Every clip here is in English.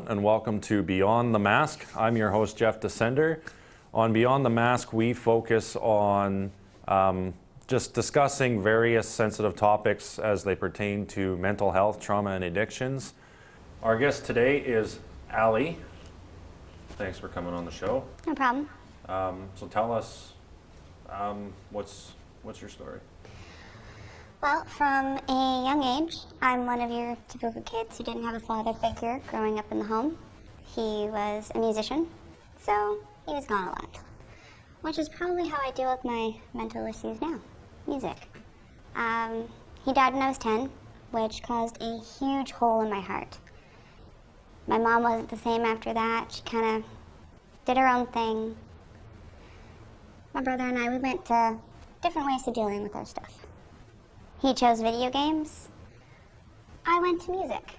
and welcome to Beyond the Mask. I'm your host, Jeff Descender. On Beyond the Mask, we focus on just discussing various sensitive topics as they pertain to mental health, trauma, and addictions. Our guest today is Allie. Thanks for coming on the show. No problem. So tell us, what's your story? Well, from a young age, I'm one of your typical kids who didn't have a father figure growing up in the home. He was a musician, so he was gone a lot, which is probably how I deal with my mental issues now, music. He died when I was 10, which caused a huge hole in my heart. My mom wasn't the same after that. She kind of did her own thing. My brother and I, we went to different ways of dealing with our stuff. He chose video games. I went to music.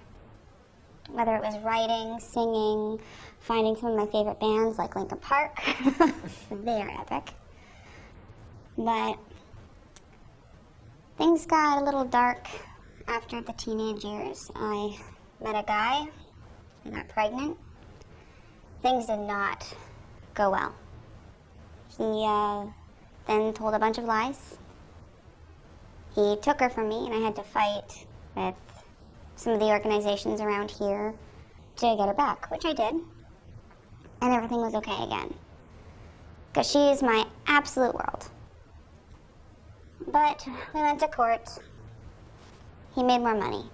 Whether it was writing, singing, finding some of my favorite bands like Linkin Park. They are epic. But things got a little dark after the teenage years. I met a guy, I got pregnant. Things did not go well. He then told a bunch of lies. He took her from me, and I had to fight with some of the organizations around here to get her back, which I did. And everything was okay again. Because she is my absolute world. But we went to court. He made more money.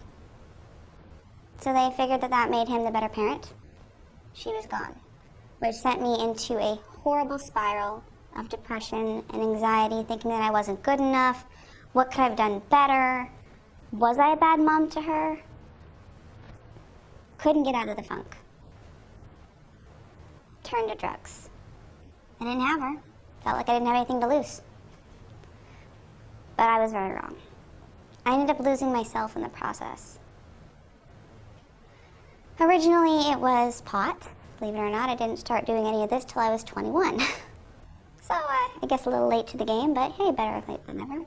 So they figured that that made him the better parent. She was gone, which sent me into a horrible spiral of depression and anxiety, thinking that I wasn't good enough. What could I have done better? Was I a bad mom to her? Couldn't get out of the funk. Turned to drugs. I didn't have her. Felt like I didn't have anything to lose. But I was very wrong. I ended up losing myself in the process. Originally it was pot. Believe it or not, I didn't start doing any of this till I was 21. So I guess a little late to the game, but hey, better late than never.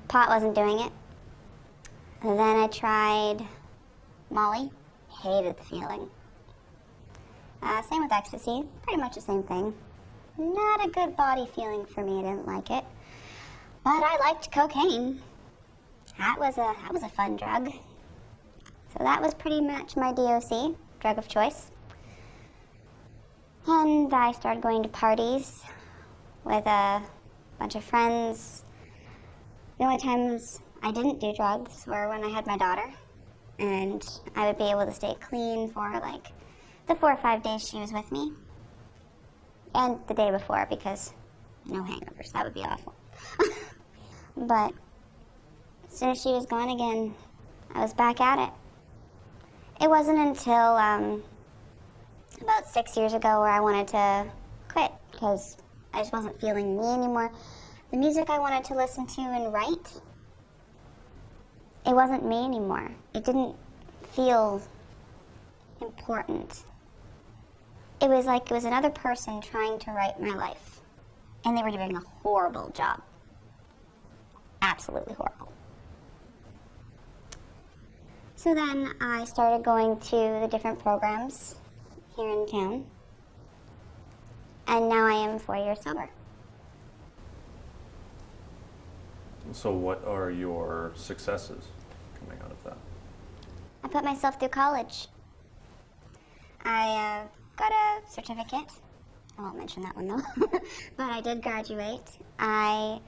Pot wasn't doing it. And then I tried Molly. Hated the feeling. Same with ecstasy. Pretty much the same thing. Not a good body feeling for me. I didn't like it. But I liked cocaine. That was a fun drug. So that was pretty much my DOC, drug of choice. And I started going to parties with a bunch of friends. The only times I didn't do drugs were when I had my daughter, and I would be able to stay clean for like the 4 or 5 days she was with me, and the day before, because no hangovers, that would be awful. But as soon as she was gone again, I was back at it. It wasn't until about 6 years ago where I wanted to quit, because I just wasn't feeling me anymore. The music I wanted to listen to and write, it wasn't me anymore. It didn't feel important. It was like it was another person trying to write my life. And they were doing a horrible job. Absolutely horrible. So then I started going to the different programs here in town. And now I am 4 years sober. So what are your successes coming out of that? I put myself through college. I got a certificate. I won't mention that one though. But I did graduate. I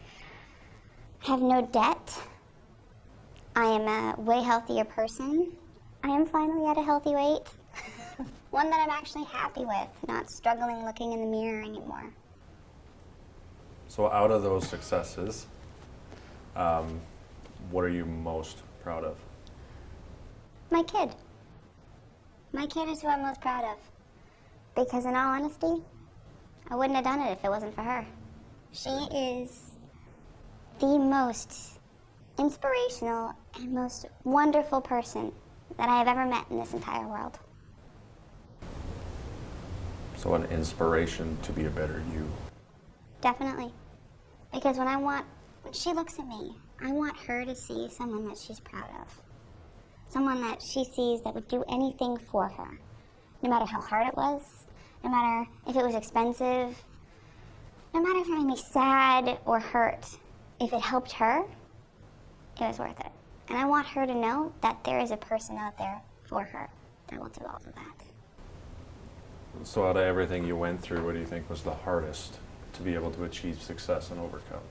have no debt. I am a way healthier person. I am finally at a healthy weight. One that I'm actually happy with, not struggling looking in the mirror anymore. So out of those successes, what are you most proud of? My kid. My kid is who I'm most proud of. Because in all honesty, I wouldn't have done it if it wasn't for her. She is the most inspirational and most wonderful person that I have ever met in this entire world. So an inspiration to be a better you. Definitely. Because when she looks at me, I want her to see someone that she's proud of. someone that she sees that would do anything for her, no matter how hard it was, no matter if it was expensive, no matter if it made me sad or hurt. If it helped her, it was worth it. And I want her to know that there is a person out there for her that will do all of that. So out of everything you went through, what do you think was the hardest to be able to achieve success and overcome?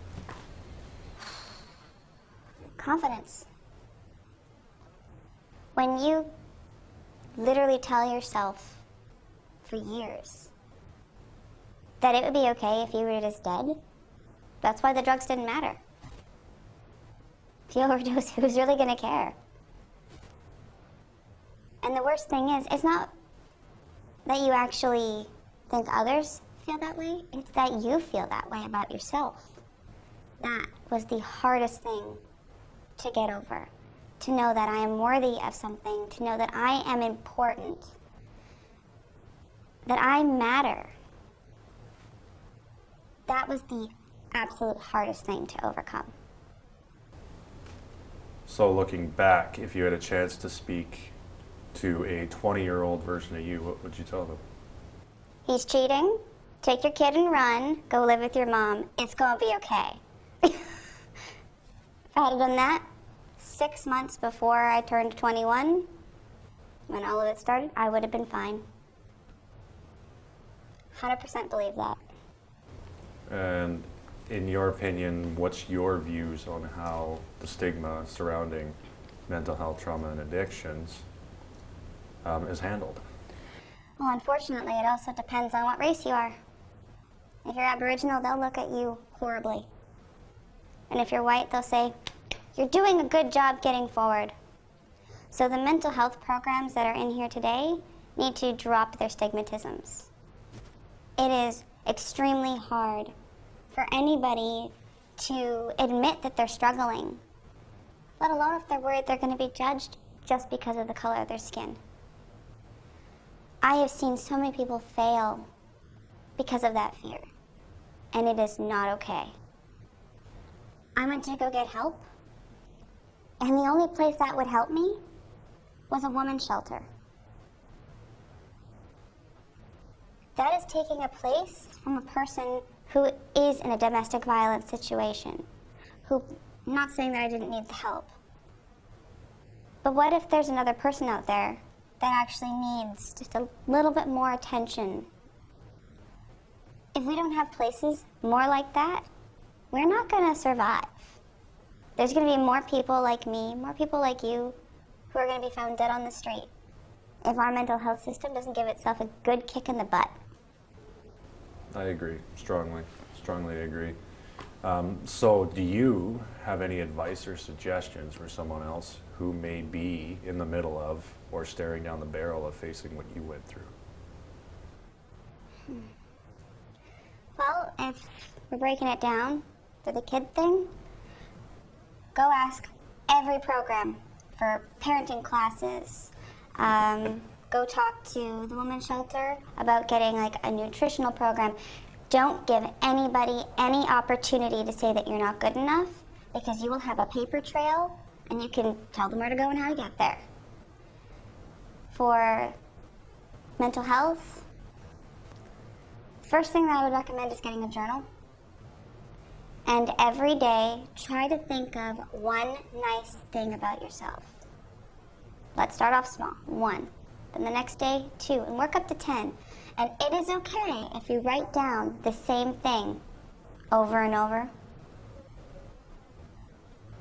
Confidence. When you literally tell yourself for years that it would be okay if you were just dead, that's why the drugs didn't matter. If you overdose, who's really going to care? And the worst thing is, it's not that you actually think others feel that way, it's that you feel that way about yourself. That was the hardest thing to get over. To know that I am worthy of something, to know that I am important, that I matter. That was the absolute hardest thing to overcome. So looking back, if you had a chance to speak to a 20-year-old version of you, what would you tell them? He's cheating. Take your kid and run. Go live with your mom. It's gonna be okay. If I had done that 6 months before I turned 21, when all of it started, I would have been fine. 100% believe that. And in your opinion, what's your views on how the stigma surrounding mental health, trauma, and addictions is handled? Well, unfortunately, it also depends on what race you are. If you're Aboriginal, they'll look at you horribly. And if you're white, they'll say, you're doing a good job getting forward. So the mental health programs that are in here today need to drop their stigmatisms. It is extremely hard for anybody to admit that they're struggling, let alone if they're worried they're going to be judged just because of the color of their skin. I have seen so many people fail because of that fear, and it is not okay. I went to go get help, and the only place that would help me was a women's shelter. That is taking a place from a person who is in a domestic violence situation, who, I'm not saying that I didn't need the help, but what if there's another person out there that actually needs just a little bit more attention? If we don't have places more like that, we're not going to survive. There's going to be more people like me, more people like you, who are going to be found dead on the street if our mental health system doesn't give itself a good kick in the butt. I agree, strongly agree. So do you have any advice or suggestions for someone else who may be in the middle of or staring down the barrel of facing what you went through? Well, if we're breaking it down to the kid thing, go ask every program for parenting classes. Go talk to the women's shelter about getting like a nutritional program. Don't give anybody any opportunity to say that you're not good enough, because you will have a paper trail and you can tell them where to go and how to get there. For mental health, first thing that I would recommend is getting a journal. And every day, try to think of one nice thing about yourself. Let's start off small, 1. Then the next day, 2, and work up to 10. And it is okay if you write down the same thing over and over,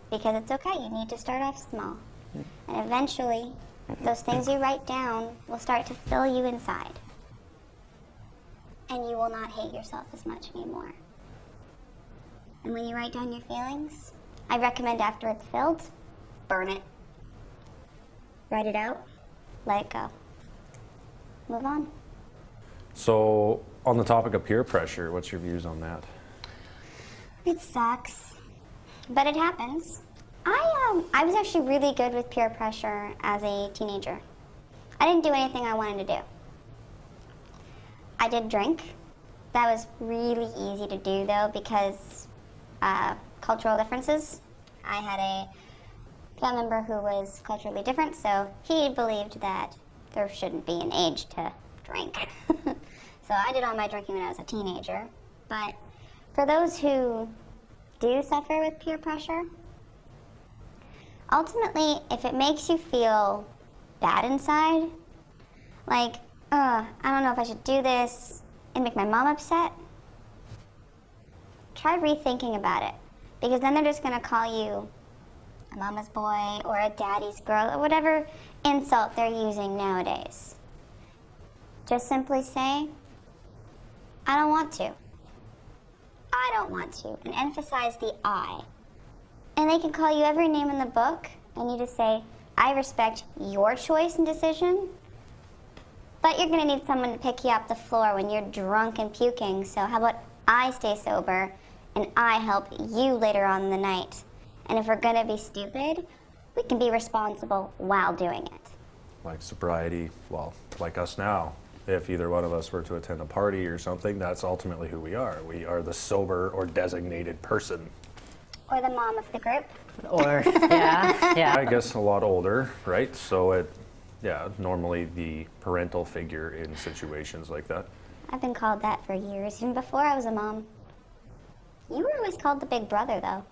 because it's okay. You need to start off small. And eventually, those things you write down will start to fill you inside. And you will not hate yourself as much anymore. And when you write down your feelings, I recommend after it's filled, burn it. Write it out, let it go. Move on. So on the topic of peer pressure, what's your views on that? It sucks, but it happens. I was actually really good with peer pressure as a teenager. I didn't do anything I wanted to do. I did drink. That was really easy to do though, because cultural differences. I had a family member who was culturally different, so he believed that there shouldn't be an age to drink. So I did all my drinking when I was a teenager. But for those who do suffer with peer pressure, ultimately, if it makes you feel bad inside, like, I don't know if I should do this and make my mom upset, try rethinking about it. Because then they're just going to call you a mama's boy or a daddy's girl or whatever insult they're using nowadays. Just simply say, I don't want to. I don't want to. And emphasize the I. And they can call you every name in the book, and you just say, I respect your choice and decision, but you're going to need someone to pick you up the floor when you're drunk and puking, so how about I stay sober and I help you later on in the night? And if we're going to be stupid, we can be responsible while doing it. Like sobriety, well, like us now. If either one of us were to attend a party or something, that's ultimately who we are. We are the sober or designated person. Or the mom of the group. Or, yeah. I guess a lot older, right? So normally the parental figure in situations like that. I've been called that for years, even before I was a mom. You were always called the big brother, though.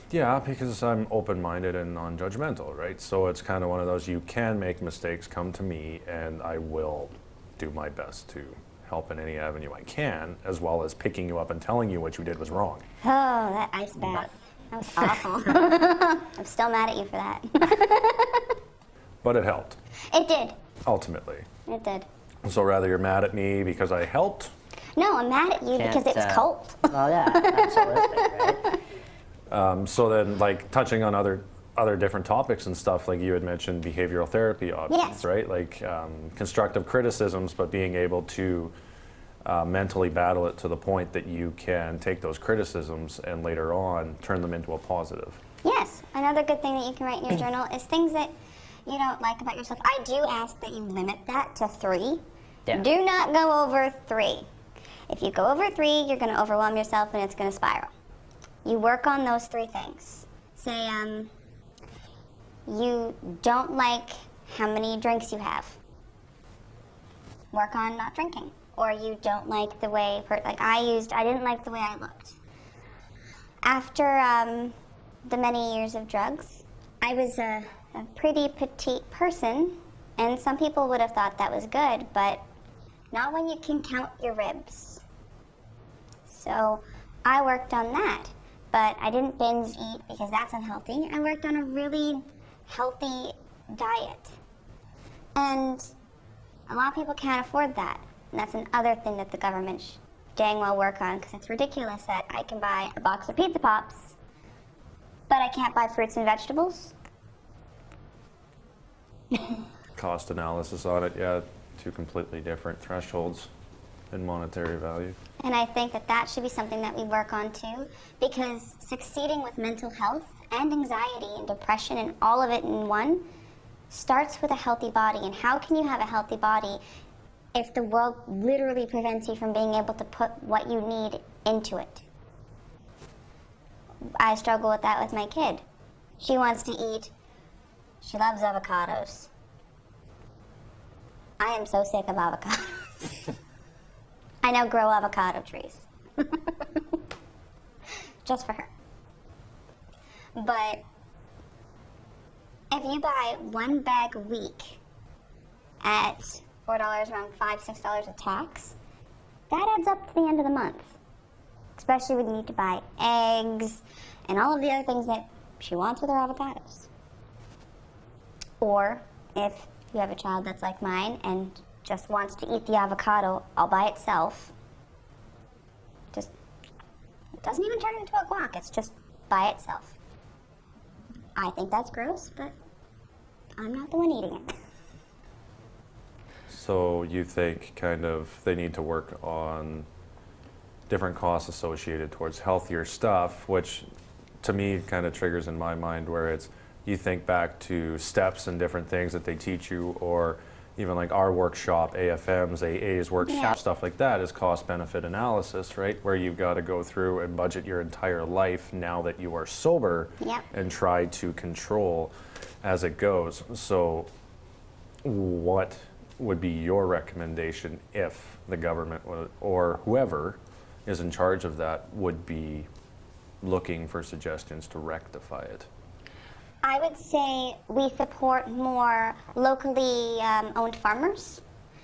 Yeah, because I'm open-minded and non-judgmental, right? So it's kind of one of those, you can make mistakes, come to me, and I will do my best to help in any avenue I can, as well as picking you up and telling you what you did was wrong. Oh, that ice bath. That was awful. I'm still mad at you for that. But it helped, It did. ultimately. It did. So rather you're mad at me because I helped? No, I'm mad at you because it was cold. Well, yeah, absolutely, right? So then, like, touching on other different topics and stuff, like you had mentioned behavioral therapy options, Yes. right? Like constructive criticisms, but being able to mentally battle it to the point that you can take those criticisms and later on turn them into a positive. Yes, another good thing that you can write in your journal is things that you don't like about yourself. I do ask that you limit that to 3. Yeah. Do not go over 3. If you go over 3, you're going to overwhelm yourself and it's going to spiral. You work on those 3 things. Say, you don't like how many drinks you have. Work on not drinking. Or you don't like the way, I didn't like the way I looked. After the many years of drugs, I was a pretty petite person, and some people would have thought that was good, but not when you can count your ribs. So I worked on that, but I didn't binge eat because that's unhealthy. I worked on a really healthy diet. And a lot of people can't afford that. And that's another thing that the government should dang well work on, because it's ridiculous that I can buy a box of Pizza Pops, but I can't buy fruits and vegetables. Cost analysis on it, yeah, 2 completely different thresholds in monetary value. And I think that that should be something that we work on too, because succeeding with mental health and anxiety and depression and all of it in one starts with a healthy body. And how can you have a healthy body if the world literally prevents you from being able to put what you need into it? I struggle with that with my kid. She wants to eat. She loves avocados. I am so sick of avocados. I now grow avocado trees. Just for her. But if you buy 1 bag a week at $4, around $5, $6 of tax, that adds up to the end of the month. Especially when you need to buy eggs and all of the other things that she wants with her avocados. Or if you have a child that's like mine and just wants to eat the avocado all by itself, it doesn't even turn into a guac, it's just by itself. I think that's gross, but I'm not the one eating it. So you think kind of they need to work on different costs associated towards healthier stuff, which to me kind of triggers in my mind where it's, you think back to steps and different things that they teach you, or even like our workshop, AFM's, AA's workshop, Yeah. stuff like that is cost-benefit analysis, right? Where you've got to go through and budget your entire life now that you are sober Yep. and try to control as it goes. So what would be your recommendation if the government or whoever is in charge of that would be looking for suggestions to rectify it? I would say we support more locally owned farmers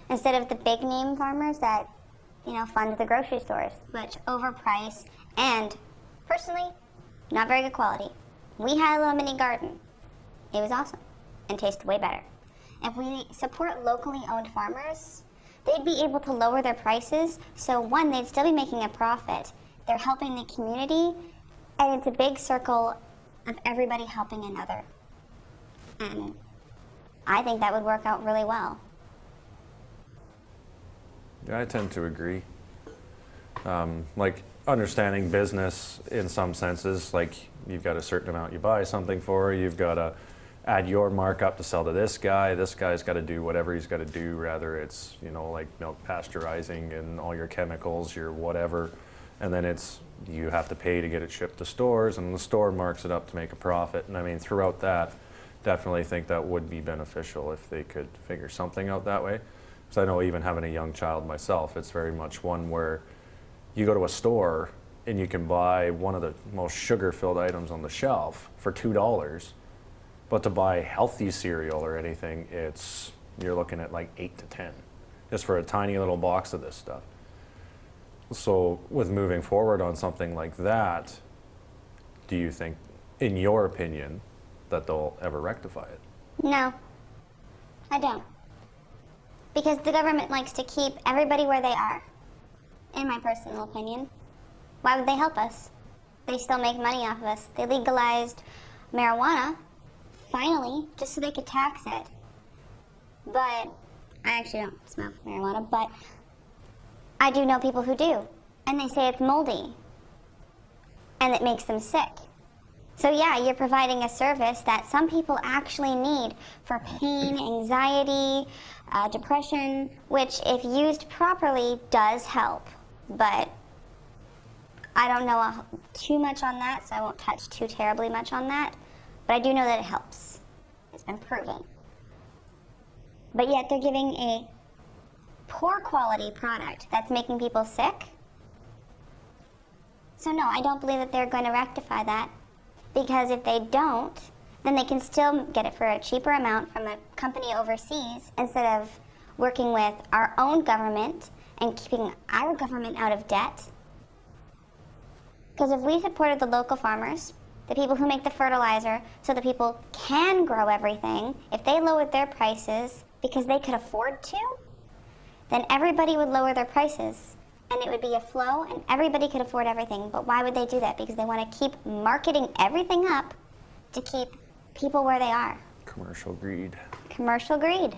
instead of the big name farmers that, fund the grocery stores, which overprice and, personally, not very good quality. We had a little mini garden. It was awesome and tasted way better. If we support locally owned farmers, they'd be able to lower their prices. So one, they'd still be making a profit. They're helping the community, and it's a big circle of everybody helping another. And I think that would work out really well. Yeah, I tend to agree. Like understanding business in some senses, like you've got a certain amount you buy something for, you've got to add your markup to sell to this guy's got to do whatever he's got to do, rather it's, like milk pasteurizing and all your chemicals, your whatever, and then you have to pay to get it shipped to stores, and the store marks it up to make a profit. And I mean, throughout that, definitely think that would be beneficial if they could figure something out that way. Because I know even having a young child myself, it's very much one where you go to a store and you can buy one of the most sugar-filled items on the shelf for $2, but to buy healthy cereal or anything, you're looking at like 8 to 10, just for a tiny little box of this stuff. So with moving forward on something like that, do you think, in your opinion, that they'll ever rectify it? No, I don't. Because the government likes to keep everybody where they are, in my personal opinion. Why would they help us? They still make money off of us. They legalized marijuana, finally, just so they could tax it. But I actually don't smoke marijuana, but I do know people who do, and they say it's moldy, and it makes them sick. So yeah, you're providing a service that some people actually need for pain, anxiety, depression, which if used properly does help. But I don't know too much on that, so I won't touch too terribly much on that. But I do know that it helps. It's been proven. But yet they're giving a poor quality product that's making people sick. So no, I don't believe that they're going to rectify that, because if they don't, then they can still get it for a cheaper amount from a company overseas instead of working with our own government and keeping our government out of debt. Because if we supported the local farmers, the people who make the fertilizer, so that people can grow everything, if they lowered their prices because they could afford to, then everybody would lower their prices, and it would be a flow, and everybody could afford everything. But why would they do that? Because they want to keep marketing everything up to keep people where they are. Commercial greed. Commercial greed.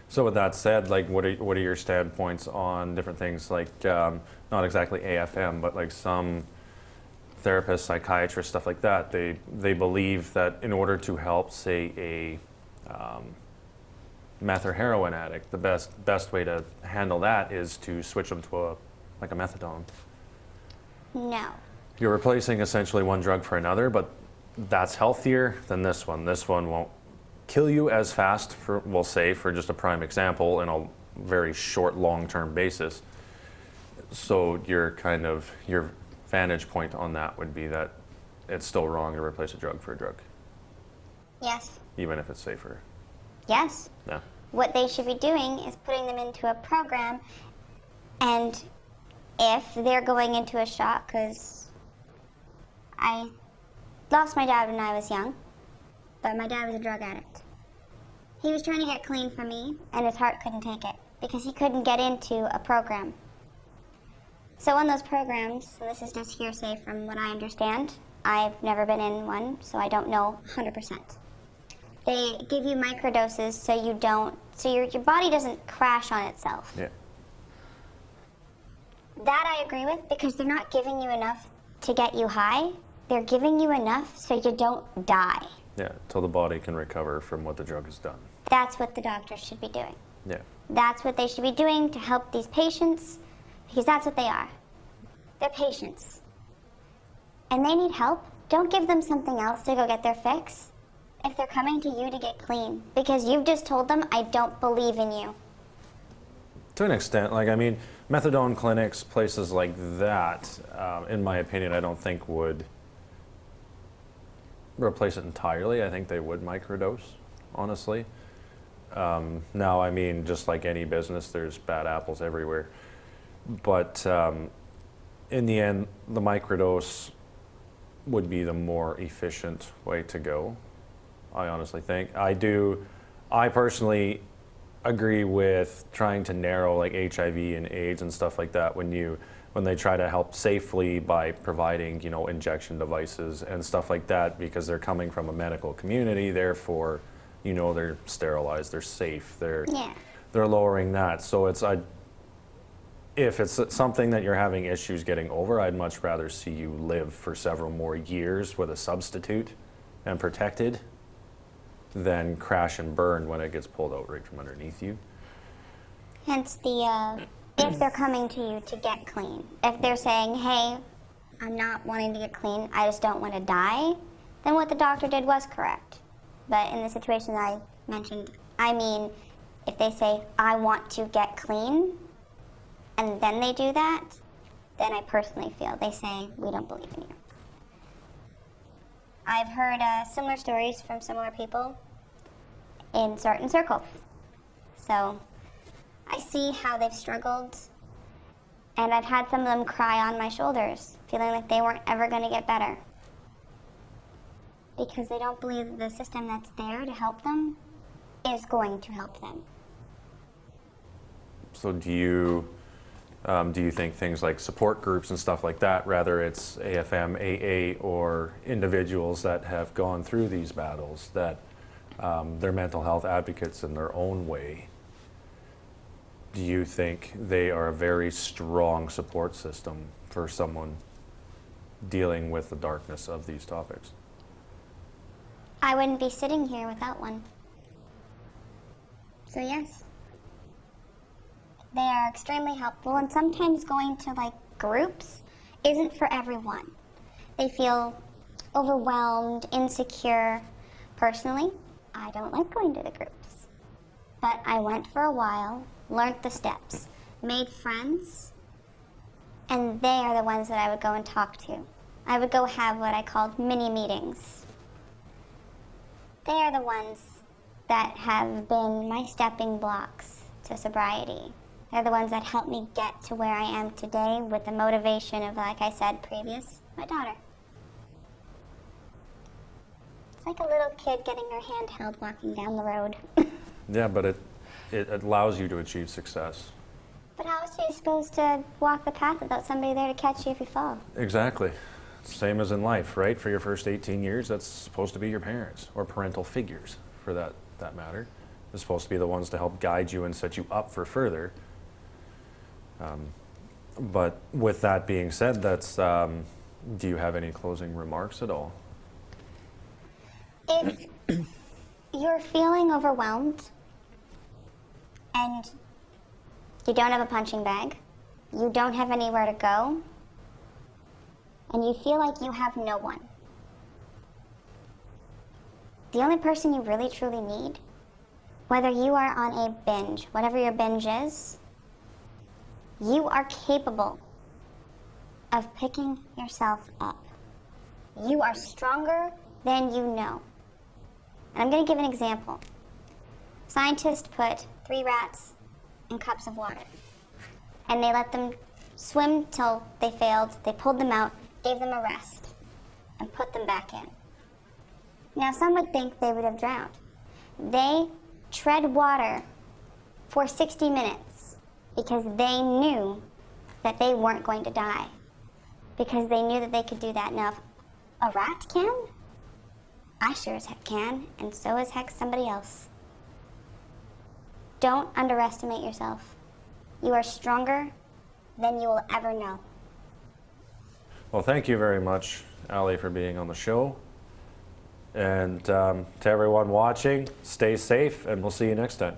So with that said, like, what are your standpoints on different things, like not exactly AFM, but like some therapists, psychiatrists, stuff like that, they believe that in order to help, say, a meth or heroin addict, the best way to handle that is to switch them to a methadone. No. You're replacing essentially one drug for another, but that's healthier than this one. This one won't kill you as fast, we'll say, for just a prime example, in a very short, long-term basis. So your vantage point on that would be that it's still wrong to replace a drug for a drug, Yes. even if it's safer. Yes. Yeah. What they should be doing is putting them into a program, and if they're going into a shock, because I lost my dad when I was young, but my dad was a drug addict. He was trying to get clean from me, and his heart couldn't take it because he couldn't get into a program. So on those programs, and this is just hearsay from what I understand, I've never been in one, so I don't know 100%. They give you microdoses so your body doesn't crash on itself. Yeah. That I agree with, because they're not giving you enough to get you high. They're giving you enough so you don't die. Yeah, till the body can recover from what the drug has done. That's what the doctors should be doing. Yeah. That's what they should be doing to help these patients, because that's what they are. They're patients. And they need help. Don't give them something else to go get their fix if they're coming to you to get clean, because you've just told them, I don't believe in you. To an extent, like, I mean, methadone clinics, places like that, in my opinion, I don't think would replace it entirely. I think they would microdose, honestly. Now, I mean, just like any business, there's bad apples everywhere. But in the end, the microdose would be the more efficient way to go, I honestly think. I personally agree with trying to narrow like HIV and AIDS and stuff like that when they try to help safely by providing, injection devices and stuff like that, because they're coming from a medical community, therefore, they're sterilized, they're safe, they're lowering that. So if it's something that you're having issues getting over, I'd much rather see you live for several more years with a substitute and protected than crash and burn when it gets pulled out right from underneath you. Hence if they're coming to you to get clean. If they're saying, hey, I'm not wanting to get clean, I just don't want to die, then what the doctor did was correct. But in the situation I mentioned, I mean, if they say, I want to get clean, and then they do that, then I personally feel they say, we don't believe in you. I've heard similar stories from similar people in certain circles. So I see how they've struggled, and I've had some of them cry on my shoulders, feeling like they weren't ever going to get better, because they don't believe that the system that's there to help them is going to help them. So do you think things like support groups and stuff like that, whether it's AFM, AA, or individuals that have gone through these battles, that they're mental health advocates in their own way, do you think they are a very strong support system for someone dealing with the darkness of these topics? I wouldn't be sitting here without one. So yes. They are extremely helpful, and sometimes going to groups isn't for everyone. They feel overwhelmed, insecure. Personally, I don't like going to the groups. But I went for a while, learned the steps, made friends, and they are the ones that I would go and talk to. I would go have what I called mini meetings. They are the ones that have been my stepping blocks to sobriety. They're the ones that helped me get to where I am today with the motivation of, like I said previous, my daughter. It's like a little kid getting her hand held walking down the road. Yeah, but it allows you to achieve success. But how else are you supposed to walk the path without somebody there to catch you if you fall? Exactly. Same as in life, right? For your first 18 years, that's supposed to be your parents, or parental figures, for that matter. They're supposed to be the ones to help guide you and set you up for further. But with that being said, do you have any closing remarks at all? If you're feeling overwhelmed and you don't have a punching bag, you don't have anywhere to go, and you feel like you have no one, the only person you really truly need, whether you are on a binge, whatever your binge is, you are capable of picking yourself up. You are stronger than you know. And I'm going to give an example. Scientists put 3 rats in cups of water, and they let them swim till they failed. They pulled them out, gave them a rest, and put them back in. Now, some would think they would have drowned. They tread water for 60 minutes because they knew that they weren't going to die, because they knew that they could do that. Now, if a rat can, I sure as heck can, and so as heck somebody else. Don't underestimate yourself. You are stronger than you will ever know. Well, thank you very much, Allie, for being on the show. And to everyone watching, stay safe, and we'll see you next time.